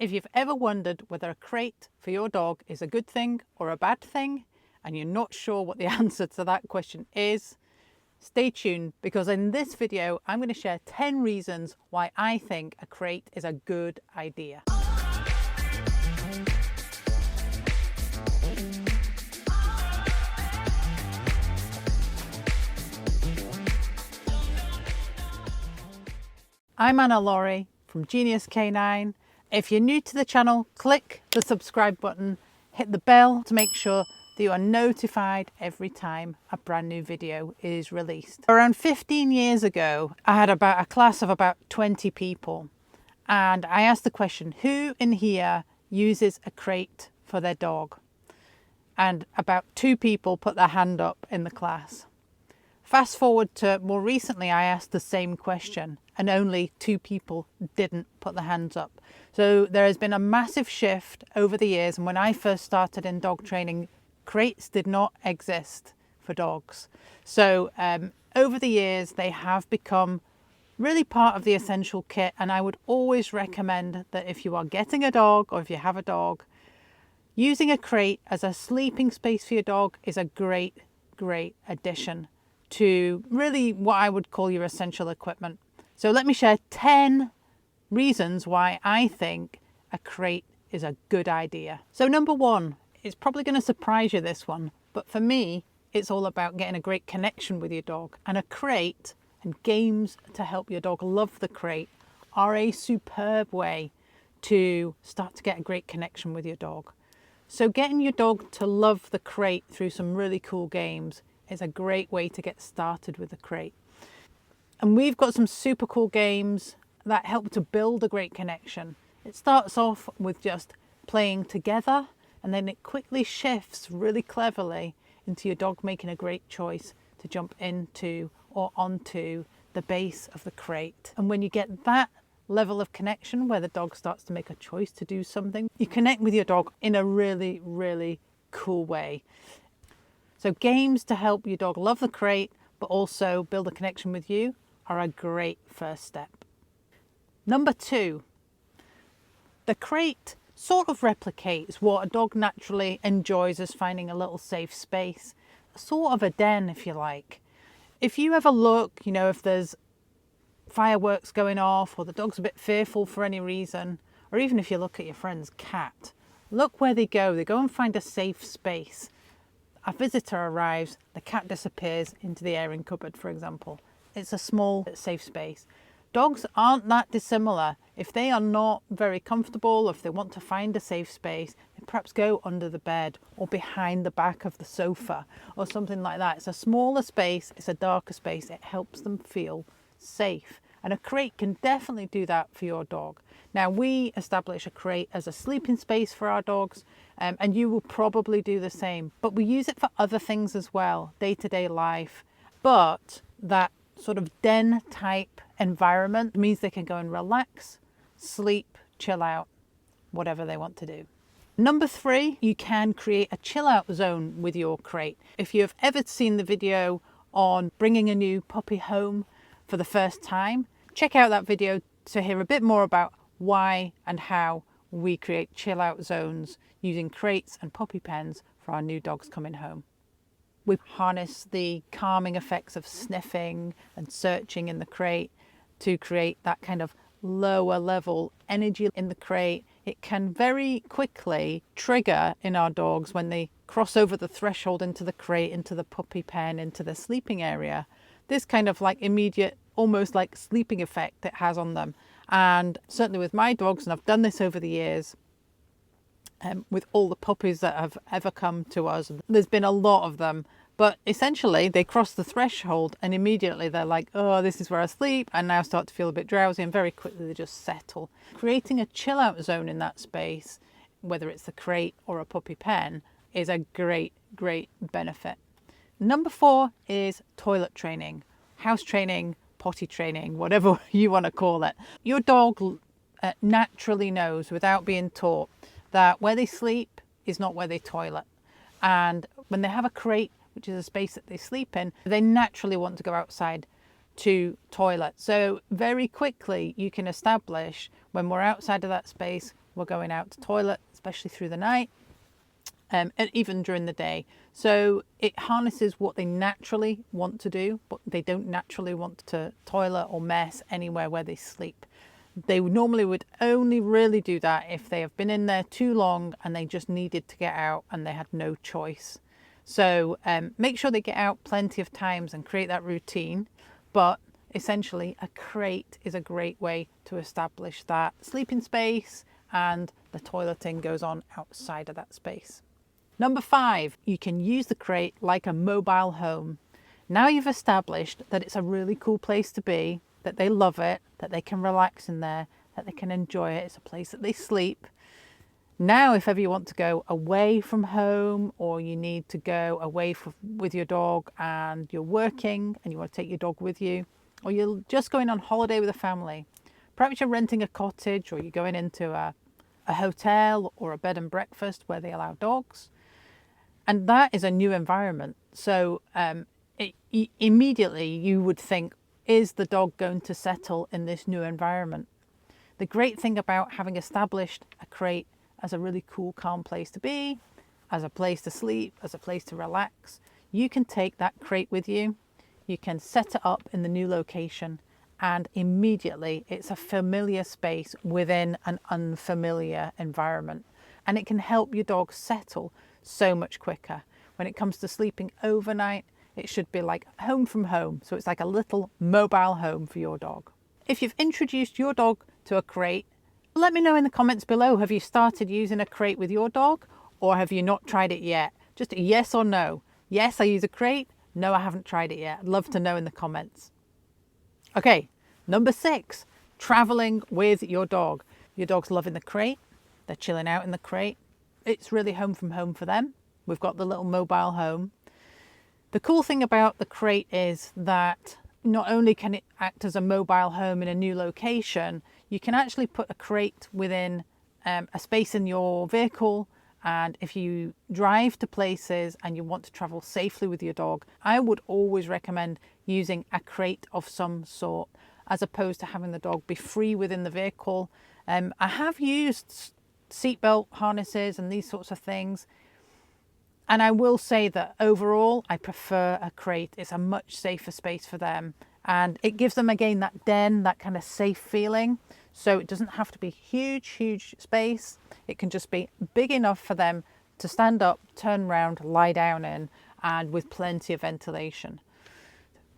If you've ever wondered whether a crate for your dog is a good thing or a bad thing, and you're not sure what the answer to that question is, stay tuned, because in this video I'm going to share 10 reasons why I think a crate is a good idea. I'm Anna Laurie from Genius K9. If you're new to the channel, click the subscribe button, hit the bell to make sure that you are notified every time a brand new video is released. Around 15 years ago, I had about a class of about 20 people, and I asked the question, who in here uses a crate for their dog? And about 2 people put their hand up in the class. Fast forward to more recently, I asked the same question and only 2 people didn't put their hands up. So there has been a massive shift over the years, and when I first started in dog training, crates did not exist for dogs. So over the years they have become really part of the essential kit, and I would always recommend that if you are getting a dog or if you have a dog, using a crate as a sleeping space for your dog is a great addition to really what I would call your essential equipment. So let me share 10 reasons why I think a crate is a good idea. So number 1, it's probably going to surprise you, this one, but for me, it's all about getting a great connection with your dog. And a crate and games to help your dog love the crate are a superb way to start to get a great connection with your dog. So getting your dog to love the crate through some really cool games is a great way to get started with the crate. And we've got some super cool games that help to build a great connection. It starts off with just playing together, and then it quickly shifts really cleverly into your dog making a great choice to jump into or onto the base of the crate. And when you get that level of connection where the dog starts to make a choice to do something, you connect with your dog in a really cool way. So games to help your dog love the crate but also build a connection with you are a great first step. Number 2, the crate sort of replicates what a dog naturally enjoys as finding a little safe space, sort of a den if you like. If you ever look, if there's fireworks going off or the dog's a bit fearful for any reason, or even if you look at your friend's cat, look where they go and find a safe space. A visitor arrives, the cat disappears into the airing cupboard, for example. It's a small safe space. Dogs aren't that dissimilar. If they are not very comfortable, or if they want to find a safe space, they perhaps go under the bed or behind the back of the sofa or something like that. It's a smaller space, it's a darker space, it helps them feel safe. And a crate can definitely do that for your dog. Now, we establish a crate as a sleeping space for our dogs, and you will probably do the same. But we use it for other things as well, day-to-day life. But that sort of den type environment means they can go and relax, sleep, chill out, whatever they want to do. Number 3, you can create a chill out zone with your crate. If you've ever seen the video on bringing a new puppy home for the first time, check out that video to hear a bit more about why and how we create chill out zones using crates and puppy pens for our new dogs coming home. We harness the calming effects of sniffing and searching in the crate to create that kind of lower level energy in the crate. It can very quickly trigger in our dogs when they cross over the threshold into the crate, into the puppy pen, into the sleeping area. This kind of like immediate, almost like sleeping effect it has on them. And certainly with my dogs, and I've done this over the years, with all the puppies that have ever come to us, there's been a lot of them, but essentially they cross the threshold and immediately they're like, oh, this is where I sleep, and now start to feel a bit drowsy, and very quickly they just settle. Creating a chill out zone in that space, whether it's the crate or a puppy pen, is a great benefit. Number 4 is toilet training, house training, potty training, whatever you want to call it. Your dog naturally knows, without being taught, that where they sleep is not where they toilet. And when they have a crate, which is a space that they sleep in, they naturally want to go outside to toilet. So very quickly you can establish, when we're outside of that space, were going out to toilet, especially through the night, and even during the day. So it harnesses what they naturally want to do, but they don't naturally want to toilet or mess anywhere where they sleep. They normally would only really do that if they have been in there too long and they just needed to get out and they had no choice. So make sure they get out plenty of times and create that routine. But essentially, a crate is a great way to establish that sleeping space, and the toileting goes on outside of that space. Number 5, you can use the crate like a mobile home. Now you've established that it's a really cool place to be, that they love it, that they can relax in there, that they can enjoy it. It's a place that they sleep. Now, if ever you want to go away from home, or you need to go away with your dog and you're working and you want to take your dog with you, or you're just going on holiday with a family, perhaps you're renting a cottage or you're going into a hotel or a bed and breakfast where they allow dogs, and that is a new environment. So immediately you would think, is the dog going to settle in this new environment? The great thing about having established a crate as a really cool, calm place to be, as a place to sleep, as a place to relax, you can take that crate with you. You can set it up in the new location, and immediately it's a familiar space within an unfamiliar environment. And it can help your dog settle so much quicker. When it comes to sleeping overnight, it should be like home from home. So it's like a little mobile home for your dog. If you've introduced your dog to a crate, let me know in the comments below. Have you started using a crate with your dog, or have you not tried it yet? Just a yes or no. Yes, I use a crate. No, I haven't tried it yet. I'd love to know in the comments. Okay, number 6, traveling with your dog. Your dog's loving the crate. They're chilling out in the crate. It's really home from home for them. We've got the little mobile home. The cool thing about the crate is that not only can it act as a mobile home in a new location, you can actually put a crate within a space in your vehicle. And if you drive to places and you want to travel safely with your dog, I would always recommend using a crate of some sort, as opposed to having the dog be free within the vehicle. I have used seatbelt harnesses and these sorts of things, and I will say that overall I prefer a crate. It's a much safer space for them, and it gives them again that den, that kind of safe feeling. So it doesn't have to be huge space. It can just be big enough for them to stand up, turn around, lie down in, and with plenty of ventilation.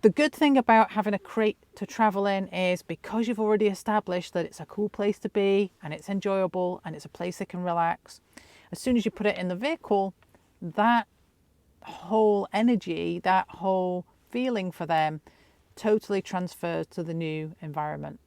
The good thing about having a crate to travel in is, because you've already established that it's a cool place to be and it's enjoyable and it's a place they can relax, as soon as you put it in the vehicle, that whole energy, that whole feeling for them totally transfers to the new environment.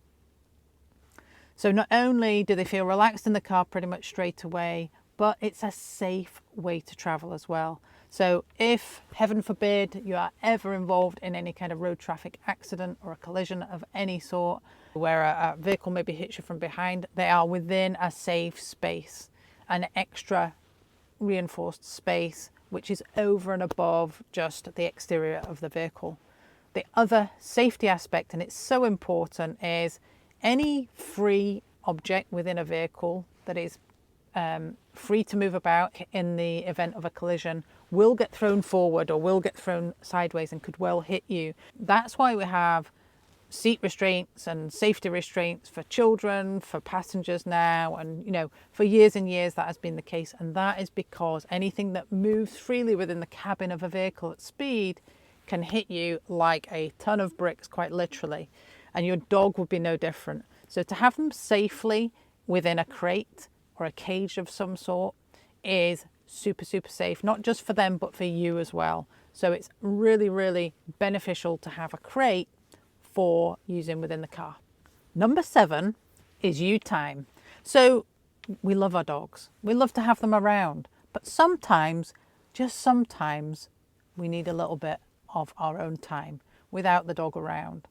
So not only do they feel relaxed in the car pretty much straight away, but it's a safe way to travel as well. So if, heaven forbid, you are ever involved in any kind of road traffic accident or a collision of any sort, where a vehicle maybe hits you from behind, they are within a safe space, an extra reinforced space, which is over and above just the exterior of the vehicle. The other safety aspect, and it's so important, is any free object within a vehicle that is free to move about in the event of a collision will get thrown forward or will get thrown sideways and could well hit you. That's why we have seat restraints and safety restraints for children, for passengers now, and for years and years that has been the case. And that is because anything that moves freely within the cabin of a vehicle at speed can hit you like a ton of bricks, quite literally, and your dog would be no different. So to have them safely within a crate or a cage of some sort is super safe, not just for them but for you as well. So it's really beneficial to have a crate for using within the car. Number 7 is you time. So we love our dogs, we love to have them around, but sometimes, just sometimes, we need a little bit of our own time without the dog around.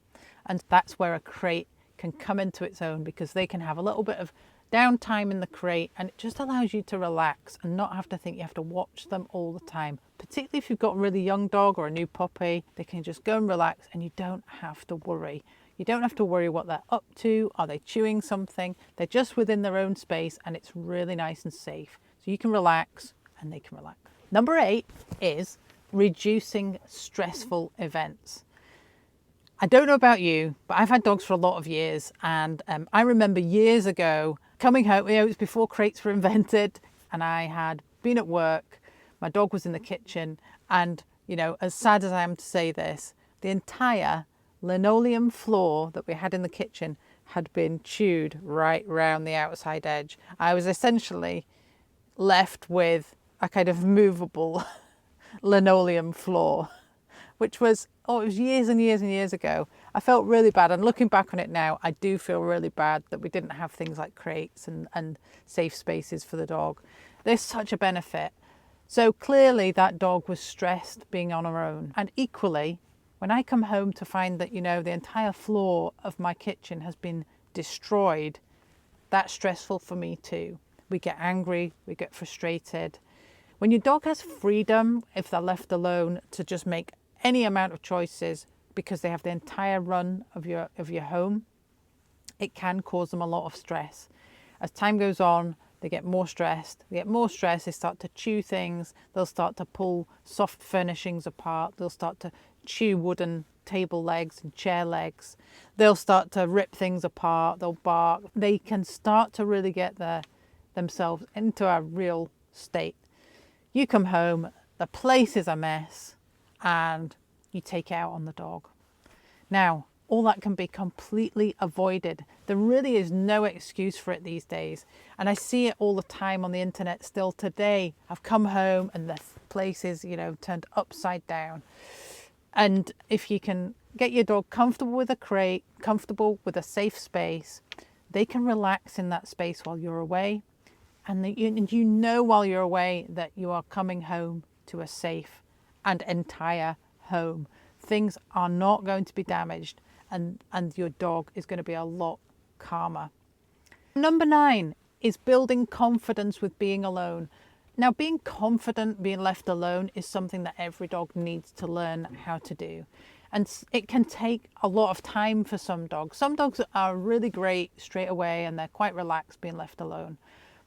And that's where a crate can come into its own, because they can have a little bit of downtime in the crate, and it just allows you to relax and not have to think you have to watch them all the time. Particularly if you've got a really young dog or a new puppy, they can just go and relax and you don't have to worry. You don't have to worry what they're up to. Are they chewing something? They're just within their own space and it's really nice and safe. So you can relax and they can relax. Number 8 is reducing stressful events. I don't know about you, but I've had dogs for a lot of years, and I remember years ago coming home, it was before crates were invented, and I had been at work, my dog was in the kitchen, and as sad as I am to say this, the entire linoleum floor that we had in the kitchen had been chewed right round the outside edge. I was essentially left with a kind of movable linoleum floor, which was, it was years and years and years ago. I felt really bad, and looking back on it now, I do feel really bad that we didn't have things like crates and safe spaces for the dog. There's such a benefit. So clearly that dog was stressed being on her own. And equally, when I come home to find that, the entire floor of my kitchen has been destroyed, that's stressful for me too. We get angry, we get frustrated. When your dog has freedom, if they're left alone, to just make any amount of choices because they have the entire run of your home, it can cause them a lot of stress. As time goes on, they get more stressed. They start to chew things. They'll start to pull soft furnishings apart. They'll start to chew wooden table legs and chair legs. They'll start to rip things apart. They'll bark. They can start to really get themselves into a real state. You come home, the place is a mess, and you take it out on the dog. Now, all that can be completely avoided. There really is no excuse for it these days. And I see it all the time on the internet still today. I've come home and the place is, turned upside down. And if you can get your dog comfortable with a crate, comfortable with a safe space, they can relax in that space while you're away. And while you're away that you are coming home to a safe and entire home. Things are not going to be damaged, and your dog is going to be a lot calmer. Number 9 is building confidence with being alone. Now, being confident, being left alone is something that every dog needs to learn how to do. And it can take a lot of time for some dogs. Some dogs are really great straight away and they're quite relaxed being left alone.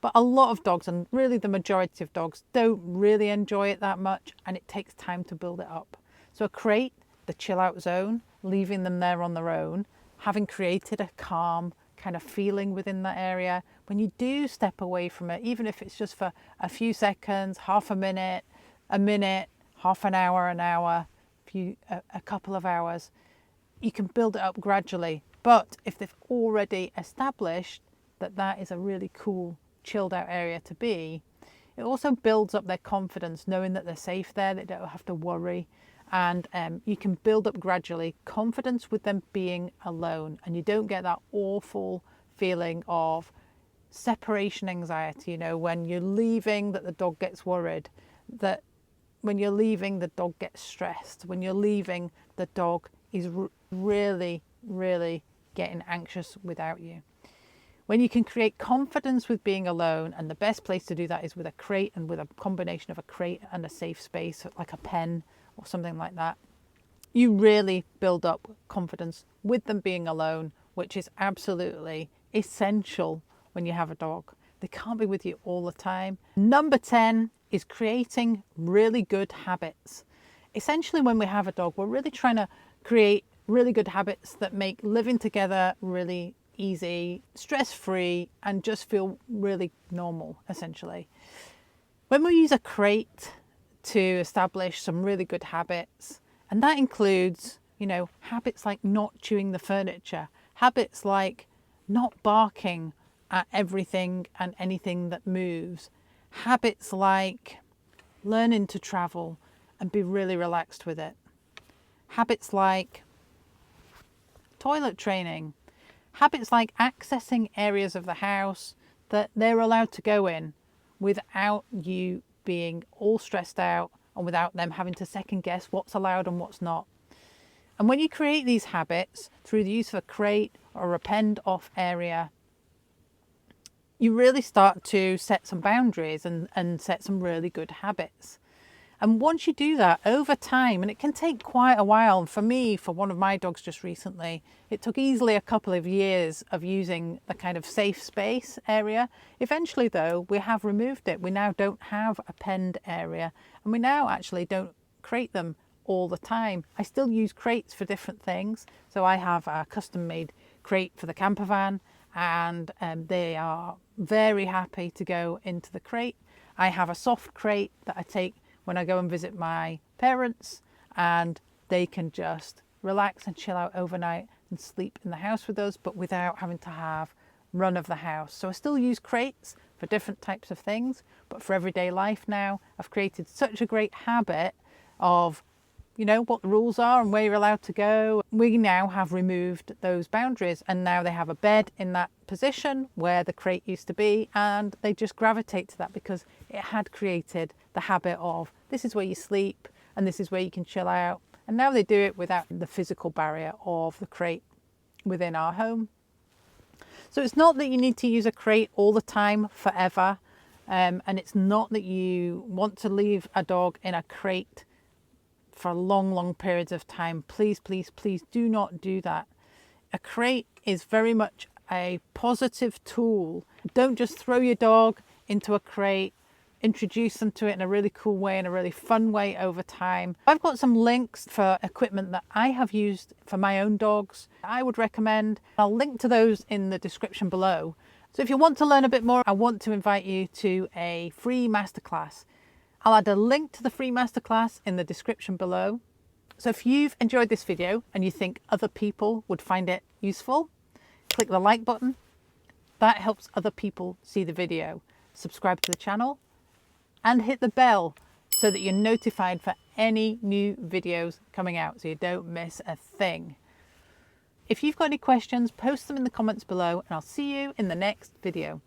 But a lot of dogs, and really the majority of dogs, don't really enjoy it that much, and it takes time to build it up. So a crate, the chill out zone, leaving them there on their own, having created a calm kind of feeling within that area, when you do step away from it, even if it's just for a few seconds, half a minute, half an hour, a couple of hours, you can build it up gradually. But if they've already established that is a really cool chilled out area to be, it also builds up their confidence knowing that they're safe there, they don't have to worry, and you can build up gradually confidence with them being alone, and you don't get that awful feeling of separation anxiety, when you're leaving, that the dog gets worried, that when you're leaving the dog gets stressed, when you're leaving the dog is really getting anxious without you. When you can create confidence with being alone, and the best place to do that is with a crate, and with a combination of a crate and a safe space, like a pen or something like that, you really build up confidence with them being alone, which is absolutely essential when you have a dog. They can't be with you all the time. Number 10 is creating really good habits. Essentially, when we have a dog, we're really trying to create really good habits that make living together really easy, stress-free, and just feel really normal, essentially. When we use a crate to establish some really good habits, and that includes, habits like not chewing the furniture, habits like not barking at everything and anything that moves, habits like learning to travel and be really relaxed with it, habits like toilet training, habits like accessing areas of the house that they're allowed to go in without you being all stressed out and without them having to second guess what's allowed and what's not. And when you create these habits through the use of a crate or a penned off area, you really start to set some boundaries and set some really good habits. And once you do that over time, and it can take quite a while, for me, for one of my dogs just recently, it took easily a couple of years of using the kind of safe space area. Eventually though, we have removed it. We now don't have a penned area, and we now actually don't crate them all the time. I still use crates for different things. So I have a custom made crate for the camper van, and they are very happy to go into the crate. I have a soft crate that I take when I go and visit my parents, and they can just relax and chill out overnight and sleep in the house with us, but without having to have run of the house. So I still use crates for different types of things, but for everyday life now, I've created such a great habit of, you know, what the rules are and where you're allowed to go. We now have removed those boundaries, and now they have a bed in that position where the crate used to be, and they just gravitate to that because it had created the habit of this is where you sleep and this is where you can chill out. And now they do it without the physical barrier of the crate within our home. So it's not that you need to use a crate all the time forever, and it's not that you want to leave a dog in a crate for long periods of time. Please do not do that. A crate is very much a positive tool. Don't just throw your dog into a crate. Introduce them to it in a really cool way, in a really fun way over time. I've got some links for equipment that I have used for my own dogs I would recommend. I'll link to those in the description below. So if you want to learn a bit more, I want to invite you to a free masterclass. I'll add a link to the free masterclass in the description below. So if you've enjoyed this video and you think other people would find it useful, click the like button. That helps other people see the video. Subscribe to the channel and hit the bell so that you're notified for any new videos coming out, so you don't miss a thing. If you've got any questions, post them in the comments below, and I'll see you in the next video.